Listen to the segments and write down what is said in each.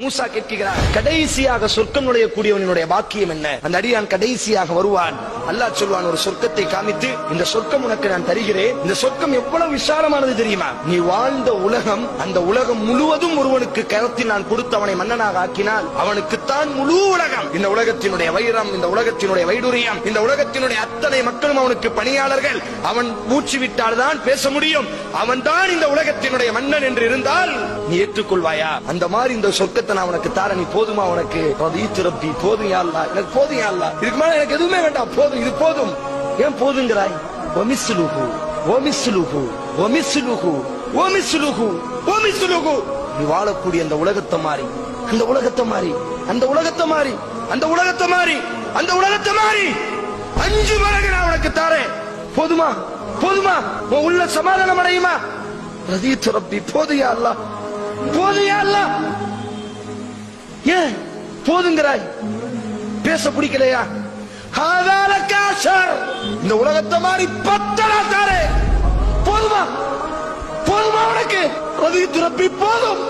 மூசா கேட்கிறார், கடைசியாக சொர்க்கம் நுழையக்கூடியவனுடைய பாக்கியம் என்ன? அந்த அடியான் கடைசியாக வருவான். அல்லாஹ் சொல்வான், ஒரு சொர்க்கத்தை காமித்து, இந்த சொர்க்கம் உனக்கு நான் தருகிறேன். இந்த சொர்க்கம் எவ்வளவு விசாலமானது தெரியுமா? நீ வாழ்ந்த உலகம், அந்த உலகம் முழுவதும் ஒருவனுக்கு கரத்தில் நான் கொடுத்து அவனை மன்னனாக ஆக்கினால் அவனுக்குத்தான் முழு உலகம். இந்த உலகத்தினுடைய வைரம், இந்த உலகத்தினுடைய வைடூரியம், இந்த உலகத்தினுடைய அத்தனை மக்களும் அவனுக்கு பணியாளர்கள். அவன் மூச்சு விட்டால் தான் பேச முடியும். அவன் தான் இந்த உலகத்தினுடைய மன்னன் என்று இருந்தால் நீ ஏற்றுக்கொள்வாயா? அந்த மாதிரி இந்த சொர்க்கத்தை நான் உனக்கு தார, நீ போதுமா? உனக்கு ரப்பி போதும் யா அல்லாஹ், எனக்கு போதும் யா அல்லாஹ், இதுக்கு மேல எனக்கு எதுவுமே வேண்டாம், போதும், இது போதும். ஏன் போதுங்கிறாய்? வமிஸ்லுஹு வமிஸ்லுஹு வமிஸ்லுஹு வமிஸ்லுஹு வமிஸ்லுஹு. நீ வாழக்கூடிய அந்த உலகத்தை மாறி, அந்த உலகத்தை மாறி, அந்த உலகத்தை மாறி, அந்த உலகத்தை மாறி, அந்த உலகத்தை மாறி 5 மடங்கு நான் உனக்கு தாரேன். போதுமா? போதுமா? உன் உள்ள சமாதானம் அடையுமா? ரப்பி போதும் யா அல்லாஹ், போதும் யா அல்லாஹ். ஏன் போதுங்கிறாய்? பேச பிடிக்கலையா? இந்த உலகத்தை மாதிரி 10 தாரே. போதுமா? போதுமா உனக்கு? ரப்பி போதும்.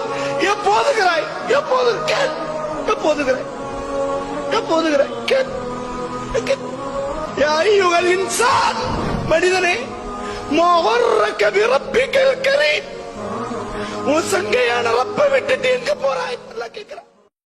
ஏன் போதுகிறாய்? எப்போது கேள், எப்போதுகிறாய், எப்போதுகிறாய் கேள். இன்சான், மனிதனே, ரப்பிக்கல் கரீம், உன் சங்கையான ரப்பை விட்டுட்டு எங்க போறாய்? எல்லாம் கேட்கிறான்.